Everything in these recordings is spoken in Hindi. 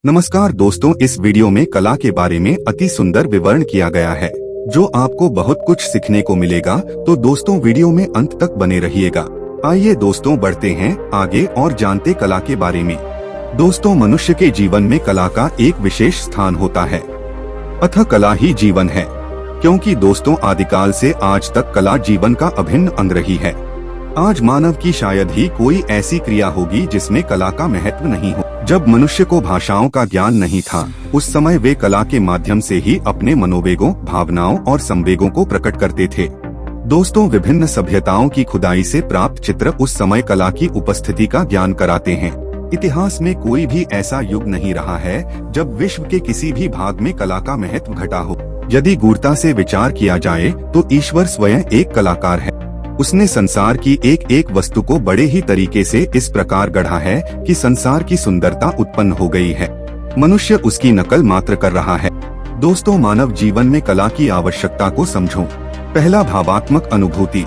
नमस्कार दोस्तों, इस वीडियो में कला के बारे में अति सुंदर विवरण किया गया है जो आपको बहुत कुछ सीखने को मिलेगा। तो दोस्तों वीडियो में अंत तक बने रहिएगा। आइए दोस्तों बढ़ते हैं आगे और जानते कला के बारे में। दोस्तों मनुष्य के जीवन में कला का एक विशेष स्थान होता है, अतः कला ही जीवन है। क्योंकि दोस्तों आदिकाल से आज तक कला जीवन का अभिन्न अंग रही है। आज मानव की शायद ही कोई ऐसी क्रिया होगी जिसमें कला का महत्व नहीं हो। जब मनुष्य को भाषाओं का ज्ञान नहीं था, उस समय वे कला के माध्यम से ही अपने मनोवेगों, भावनाओं और संवेगों को प्रकट करते थे। दोस्तों विभिन्न सभ्यताओं की खुदाई से प्राप्त चित्र उस समय कला की उपस्थिति का ज्ञान कराते हैं। इतिहास में कोई भी ऐसा युग नहीं रहा है जब विश्व के किसी भी भाग में कला का महत्व घटा हो। यदि गूढ़ता से विचार किया जाए तो ईश्वर स्वयं एक कलाकार है। उसने संसार की एक एक वस्तु को बड़े ही तरीके से इस प्रकार गढ़ा है कि संसार की सुंदरता उत्पन्न हो गई है। मनुष्य उसकी नकल मात्र कर रहा है। दोस्तों मानव जीवन में कला की आवश्यकता को समझो। पहला, भावात्मक अनुभूति।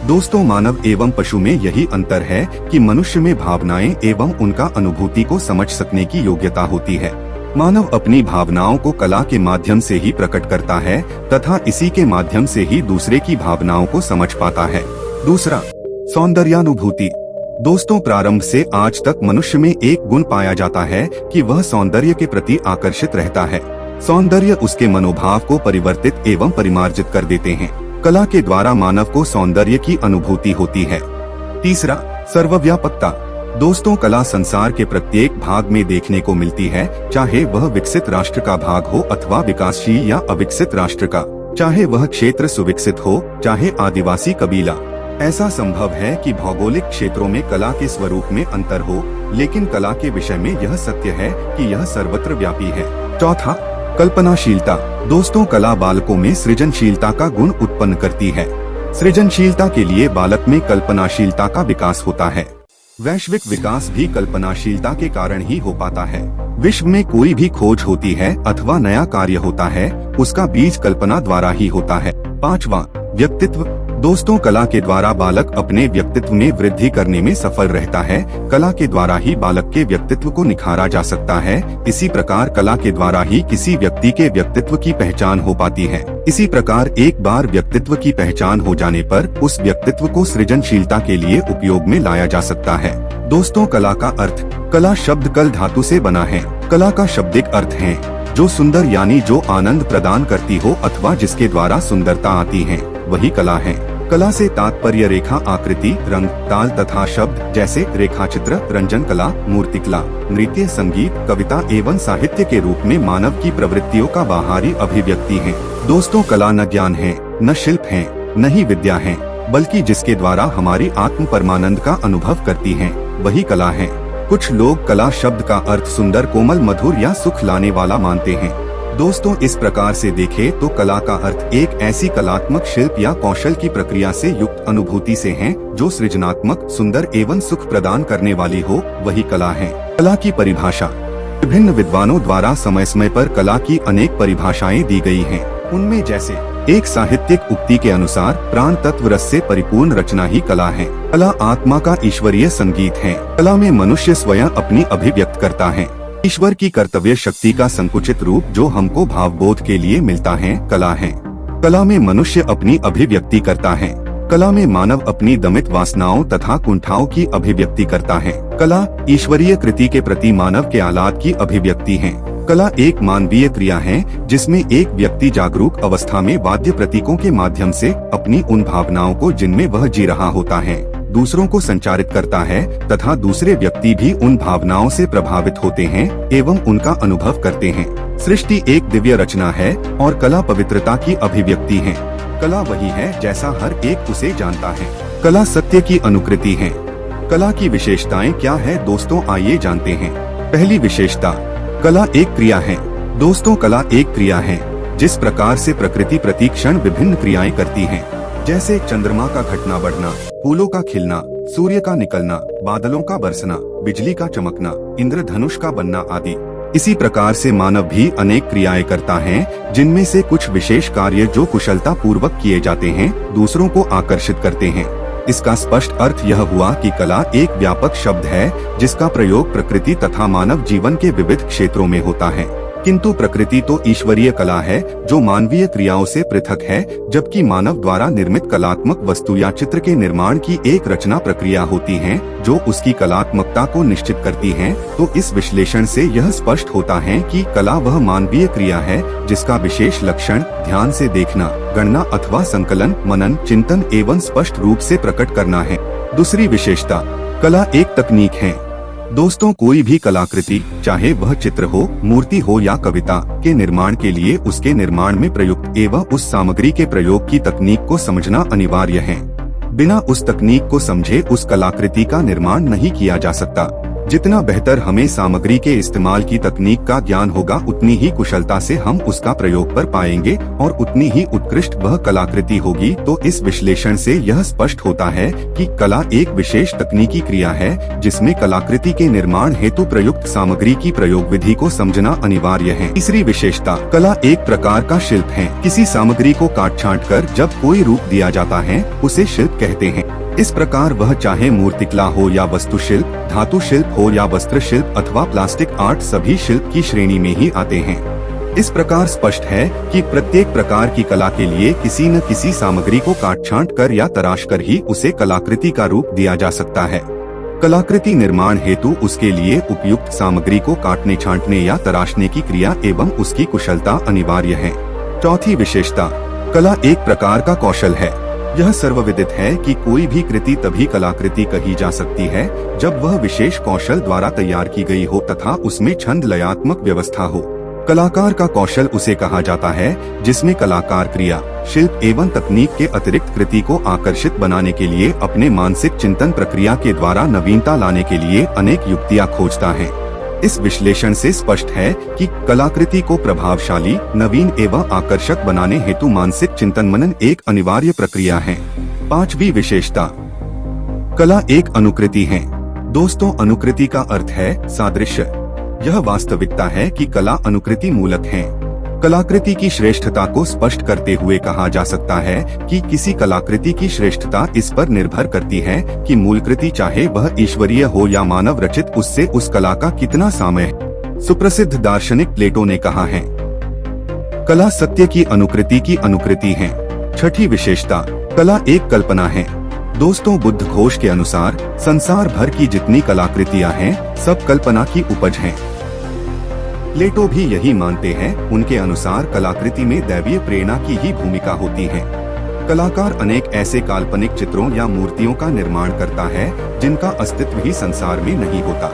दोस्तों मानव एवं पशु में यही अंतर है कि मनुष्य में भावनाएं एवं उनका अनुभूति को समझ सकने की योग्यता होती है। मानव अपनी भावनाओं को कला के माध्यम से ही प्रकट करता है तथा इसी के माध्यम से ही दूसरे की भावनाओं को समझ पाता है। दूसरा, सौंदर्यानुभूति। दोस्तों प्रारंभ से आज तक मनुष्य में एक गुण पाया जाता है कि वह सौंदर्य के प्रति आकर्षित रहता है। सौंदर्य उसके मनोभाव को परिवर्तित एवं परिमार्जित कर देते हैं। कला के द्वारा मानव को सौंदर्य की अनुभूति होती है। तीसरा, सर्वव्यापकता। दोस्तों कला संसार के प्रत्येक भाग में देखने को मिलती है, चाहे वह विकसित राष्ट्र का भाग हो अथवा विकासशील या अविकसित राष्ट्र का, चाहे वह क्षेत्र सुविकसित हो चाहे आदिवासी कबीला। ऐसा संभव है कि भौगोलिक क्षेत्रों में कला के स्वरूप में अंतर हो, लेकिन कला के विषय में यह सत्य है कि यह सर्वत्र व्यापी है। चौथा, कल्पनाशीलता। दोस्तों कला बालकों में सृजनशीलता का गुण उत्पन्न करती है। सृजनशीलता के लिए बालक में कल्पनाशीलता का विकास होता है। वैश्विक विकास भी कल्पनाशीलता के कारण ही हो पाता है। विश्व में कोई भी खोज होती है अथवा नया कार्य होता है, उसका बीज कल्पना द्वारा ही होता है। पांचवा, व्यक्तित्व। दोस्तों कला के द्वारा बालक अपने व्यक्तित्व में वृद्धि करने में सफल रहता है। कला के द्वारा ही बालक के व्यक्तित्व को निखारा जा सकता है। इसी प्रकार कला के द्वारा ही किसी व्यक्ति के व्यक्तित्व की पहचान हो पाती है। इसी प्रकार एक बार व्यक्तित्व की पहचान हो जाने पर उस व्यक्तित्व को सृजनशीलता के लिए उपयोग में लाया जा सकता है। दोस्तों कला का अर्थ। कला शब्द कल धातु से बना है। कला का शाब्दिक अर्थ है जो सुंदर यानी जो आनंद प्रदान करती हो अथवा जिसके द्वारा सुंदरता आती है, वही कला है। कला से तात्पर्य रेखा, आकृति, रंग, ताल तथा शब्द जैसे रेखाचित्र, रंजन कला, मूर्तिकला, नृत्य, संगीत, कविता एवं साहित्य के रूप में मानव की प्रवृत्तियों का बाहरी अभिव्यक्ति है। दोस्तों कला न ज्ञान है, न शिल्प है, न ही विद्या है, बल्कि जिसके द्वारा हमारी आत्म परमानंद का अनुभव करती है, वही कला है। कुछ लोग कला शब्द का अर्थ सुंदर, कोमल, मधुर या सुख लाने वाला मानते हैं। दोस्तों इस प्रकार से देखें तो कला का अर्थ एक ऐसी कलात्मक शिल्प या कौशल की प्रक्रिया से युक्त अनुभूति से है जो सृजनात्मक, सुंदर एवं सुख प्रदान करने वाली हो, वही कला है। कला की परिभाषा। विभिन्न विद्वानों द्वारा समय समय पर कला की अनेक परिभाषाएं दी गई हैं। उनमें जैसे एक साहित्यिक उक्ति के अनुसार प्राण तत्व रस से परिपूर्ण रचना ही कला है। कला आत्मा का ईश्वरीय संगीत है। कला में मनुष्य स्वयं अपनी अभिव्यक्त करता है। ईश्वर की कर्तव्य शक्ति का संकुचित रूप जो हमको भावबोध के लिए मिलता है, कला है। कला में मनुष्य अपनी अभिव्यक्ति करता है। कला में मानव अपनी दमित वासनाओं तथा कुंठाओं की अभिव्यक्ति करता है। कला ईश्वरीय कृति के प्रति मानव के आह्लाद की अभिव्यक्ति है। कला एक मानवीय क्रिया है जिसमें एक व्यक्ति जागरूक अवस्था में वाद्य प्रतीकों के माध्यम से अपनी उन भावनाओं को जिनमें वह जी रहा होता है, दूसरों को संचारित करता है तथा दूसरे व्यक्ति भी उन भावनाओं से प्रभावित होते हैं एवं उनका अनुभव करते हैं। सृष्टि एक दिव्य रचना है और कला पवित्रता की अभिव्यक्ति है। कला वही है जैसा हर एक उसे जानता है। कला सत्य की अनुकृति है। कला की विशेषताएं क्या है दोस्तों, आइए जानते हैं। पहली विशेषता, कला एक क्रिया है। दोस्तों कला एक क्रिया है जिस प्रकार से प्रकृति प्रति क्षण विभिन्न क्रियाएं करती है, जैसे चंद्रमा का घटना बढ़ना, फूलों का खिलना, सूर्य का निकलना, बादलों का बरसना, बिजली का चमकना, इंद्रधनुष का बनना आदि। इसी प्रकार से मानव भी अनेक क्रियाएं करता है जिनमें से कुछ विशेष कार्य जो कुशलता पूर्वक किए जाते हैं दूसरों को आकर्षित करते हैं। इसका स्पष्ट अर्थ यह हुआ कि कला एक व्यापक शब्द है जिसका प्रयोग प्रकृति तथा मानव जीवन के विविध क्षेत्रों में होता है, किंतु प्रकृति तो ईश्वरीय कला है जो मानवीय क्रियाओं से पृथक है, जबकि मानव द्वारा निर्मित कलात्मक वस्तु या चित्र के निर्माण की एक रचना प्रक्रिया होती है जो उसकी कलात्मकता को निश्चित करती है। तो इस विश्लेषण से यह स्पष्ट होता है कि कला वह मानवीय क्रिया है जिसका विशेष लक्षण ध्यान से देखना, गणना अथवा संकलन, मनन, चिंतन एवं स्पष्ट रूप से प्रकट करना है। दूसरी विशेषता, कला एक तकनीक है। दोस्तों, कोई भी कलाकृति, चाहे वह चित्र हो, मूर्ति हो या कविता, के निर्माण के लिए उसके निर्माण में प्रयुक्त एवं उस सामग्री के प्रयोग की तकनीक को समझना अनिवार्य है। बिना उस तकनीक को समझे उस कलाकृति का निर्माण नहीं किया जा सकता। जितना बेहतर हमें सामग्री के इस्तेमाल की तकनीक का ज्ञान होगा, उतनी ही कुशलता से हम उसका प्रयोग कर पाएंगे और उतनी ही उत्कृष्ट वह कलाकृति होगी। तो इस विश्लेषण से यह स्पष्ट होता है कि कला एक विशेष तकनीकी क्रिया है जिसमें कलाकृति के निर्माण हेतु प्रयुक्त सामग्री की प्रयोग विधि को समझना अनिवार्य है। तीसरी विशेषता, कला एक प्रकार का शिल्प है। किसी सामग्री को काट छांट कर जब कोई रूप दिया जाता है उसे शिल्प कहते हैं। इस प्रकार वह चाहे मूर्तिकला हो या वस्तुशिल्प, धातु शिल्प हो या वस्त्र शिल्प अथवा प्लास्टिक आर्ट, सभी शिल्प की श्रेणी में ही आते हैं। इस प्रकार स्पष्ट है कि प्रत्येक प्रकार की कला के लिए किसी न किसी सामग्री को काट छांट कर या तराश कर ही उसे कलाकृति का रूप दिया जा सकता है। कलाकृति निर्माण हेतु उसके लिए उपयुक्त सामग्री को काटने, छांटने या तराशने की क्रिया एवं उसकी कुशलता अनिवार्य है। चौथी विशेषता, कला एक प्रकार का कौशल है। यह सर्वविदित है कि कोई भी कृति तभी कलाकृति कही जा सकती है जब वह विशेष कौशल द्वारा तैयार की गई हो तथा उसमें छंद लयात्मक व्यवस्था हो। कलाकार का कौशल उसे कहा जाता है जिसमें कलाकार क्रिया, शिल्प एवं तकनीक के अतिरिक्त कृति को आकर्षित बनाने के लिए अपने मानसिक चिंतन प्रक्रिया के द्वारा नवीनता लाने के लिए अनेक युक्तियां खोजता है। इस विश्लेषण से स्पष्ट है कि कलाकृति को प्रभावशाली, नवीन एवं आकर्षक बनाने हेतु मानसिक चिंतन मनन एक अनिवार्य प्रक्रिया है। पांचवी विशेषता, कला एक अनुकृति है। दोस्तों, अनुकृति का अर्थ है सादृश्य। यह वास्तविकता है कि कला अनुकृति मूलक है। कलाकृति की श्रेष्ठता को स्पष्ट करते हुए कहा जा सकता है कि किसी कलाकृति की श्रेष्ठता इस पर निर्भर करती है कि मूल कृति, चाहे वह ईश्वरीय हो या मानव रचित, उससे उस कला का कितना साम्य है। सुप्रसिद्ध दार्शनिक प्लेटो ने कहा है, कला सत्य की अनुकृति है। छठी विशेषता, कला एक कल्पना है। दोस्तों, बुद्ध घोष के अनुसार संसार भर की जितनी कलाकृतियां हैं सब कल्पना की उपज हैं। प्लेटो भी यही मानते हैं। उनके अनुसार कलाकृति में दैवीय प्रेरणा की ही भूमिका होती है। कलाकार अनेक ऐसे काल्पनिक चित्रों या मूर्तियों का निर्माण करता है जिनका अस्तित्व ही संसार में नहीं होता।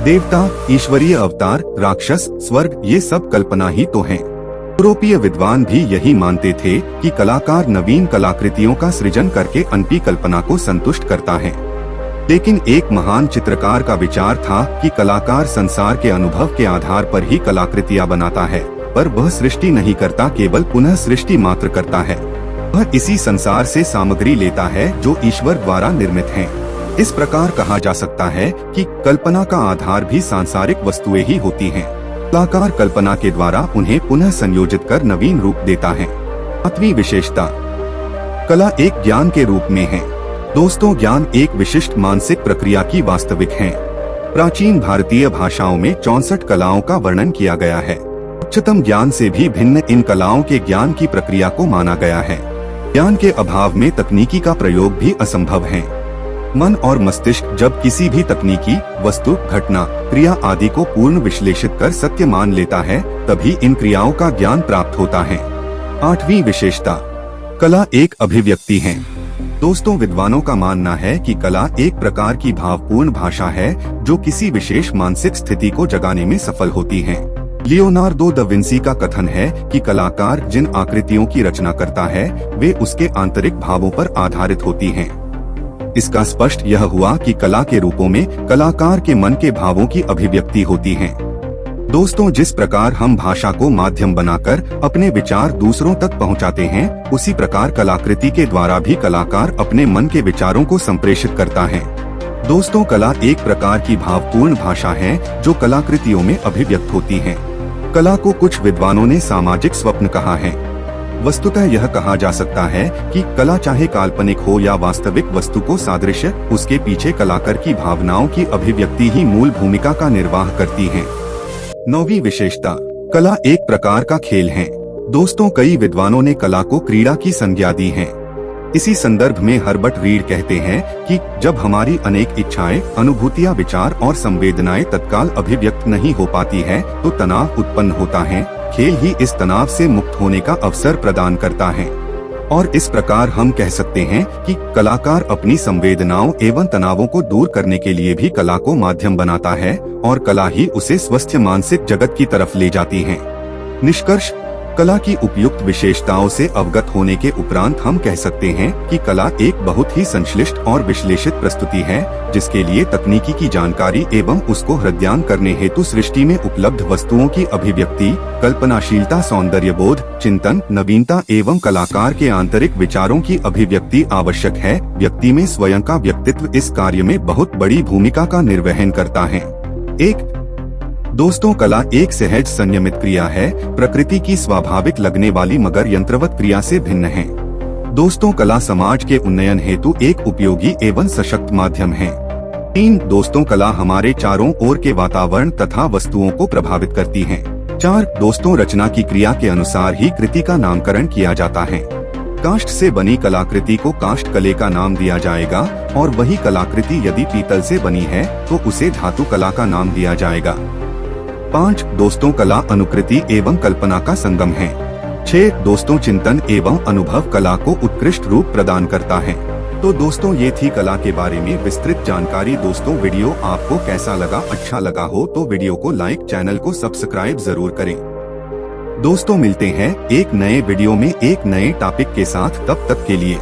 देवता, ईश्वरीय अवतार, राक्षस, स्वर्ग, ये सब कल्पना ही तो हैं। यूरोपीय विद्वान भी यही मानते थे कि कलाकार नवीन कलाकृतियों का सृजन करके अनपी कल्पना को संतुष्ट करता है। लेकिन एक महान चित्रकार का विचार था कि कलाकार संसार के अनुभव के आधार पर ही कलाकृतियां बनाता है, पर वह सृष्टि नहीं करता, केवल पुनः सृष्टि मात्र करता है। वह इसी संसार से सामग्री लेता है जो ईश्वर द्वारा निर्मित है। इस प्रकार कहा जा सकता है कि कल्पना का आधार भी सांसारिक वस्तुएं ही होती हैं। कलाकार कल्पना के द्वारा उन्हें पुनः संयोजित कर नवीन रूप देता है। सातवीं विशेषता, कला एक ज्ञान के रूप में है। दोस्तों, ज्ञान एक विशिष्ट मानसिक प्रक्रिया की वास्तविक है। प्राचीन भारतीय भाषाओं में 64 कलाओं का वर्णन किया गया है। उच्चतम ज्ञान से भी भिन्न इन कलाओं के ज्ञान की प्रक्रिया को माना गया है। ज्ञान के अभाव में तकनीकी का प्रयोग भी असंभव है। मन और मस्तिष्क जब किसी भी तकनीकी, वस्तु, घटना, क्रिया आदि को पूर्ण विश्लेषित कर सत्य मान लेता है, तभी इन क्रियाओं का ज्ञान प्राप्त होता है। आठवीं विशेषता, कला एक अभिव्यक्ति है। दोस्तों, विद्वानों का मानना है कि कला एक प्रकार की भावपूर्ण भाषा है जो किसी विशेष मानसिक स्थिति को जगाने में सफल होती है। लियोनार्दो दा विंसी का कथन है कि कलाकार जिन आकृतियों की रचना करता है वे उसके आंतरिक भावों पर आधारित होती हैं। इसका स्पष्ट यह हुआ कि कला के रूपों में कलाकार के मन के भावों की अभिव्यक्ति होती है। दोस्तों, जिस प्रकार हम भाषा को माध्यम बनाकर अपने विचार दूसरों तक पहुंचाते हैं, उसी प्रकार कलाकृति के द्वारा भी कलाकार अपने मन के विचारों को संप्रेषित करता है। दोस्तों, कला एक प्रकार की भावपूर्ण भाषा है जो कलाकृतियों में अभिव्यक्त होती है। कला को कुछ विद्वानों ने सामाजिक स्वप्न कहा है। वस्तुतः यह कहा जा सकता है कि कला चाहे काल्पनिक हो या वास्तविक वस्तु को सादृश्य, उसके पीछे कलाकार की भावनाओं की अभिव्यक्ति ही मूल भूमिका का निर्वाह करती है। 9वीं विशेषता, कला एक प्रकार का खेल है। दोस्तों, कई विद्वानों ने कला को क्रीड़ा की संज्ञा दी है। इसी संदर्भ में हर्बर्ट रीड कहते हैं कि जब हमारी अनेक इच्छाएं, अनुभूतियां, विचार और संवेदनाएं तत्काल अभिव्यक्त नहीं हो पाती है तो तनाव उत्पन्न होता है। खेल ही इस तनाव से मुक्त होने का अवसर प्रदान करता है और इस प्रकार हम कह सकते हैं कि कलाकार अपनी संवेदनाओं एवं तनावों को दूर करने के लिए भी कला को माध्यम बनाता है और कला ही उसे स्वस्थ मानसिक जगत की तरफ ले जाती है। निष्कर्ष, कला की उपयुक्त विशेषताओं से अवगत होने के उपरांत हम कह सकते हैं कि कला एक बहुत ही संश्लिष्ट और विश्लेषित प्रस्तुति है, जिसके लिए तकनीकी की जानकारी एवं उसको हृदयंगम करने हेतु सृष्टि में उपलब्ध वस्तुओं की अभिव्यक्ति, कल्पनाशीलता, सौंदर्यबोध, चिंतन, नवीनता एवं कलाकार के आंतरिक विचारों की अभिव्यक्ति आवश्यक है। व्यक्ति में स्वयं का व्यक्तित्व इस कार्य में बहुत बड़ी भूमिका का निर्वहन करता है। दोस्तों, कला एक सहज संयमित क्रिया है, प्रकृति की स्वाभाविक लगने वाली मगर यंत्रवत क्रिया से भिन्न है। दोस्तों, कला समाज के उन्नयन हेतु एक उपयोगी एवं सशक्त माध्यम है। 3 दोस्तों, कला हमारे चारों ओर के वातावरण तथा वस्तुओं को प्रभावित करती है। 4 दोस्तों, रचना की क्रिया के अनुसार ही कृति का नामकरण किया जाता है। काष्ठ से बनी कलाकृति को काष्ठ कले का नाम दिया जाएगा और वही कलाकृति यदि पीतल से बनी है तो उसे धातु कला का नाम दिया जाएगा। 5 दोस्तों, कला अनुकृति एवं कल्पना का संगम है। 6 दोस्तों, चिंतन एवं अनुभव कला को उत्कृष्ट रूप प्रदान करता है। तो दोस्तों, ये थी कला के बारे में विस्तृत जानकारी। दोस्तों, वीडियो आपको कैसा लगा? अच्छा लगा हो तो वीडियो को लाइक, चैनल को सब्सक्राइब जरूर करें। दोस्तों, मिलते हैं एक नए वीडियो में एक नए टॉपिक के साथ। तब तक के लिए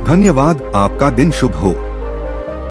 धन्यवाद। आपका दिन शुभ हो।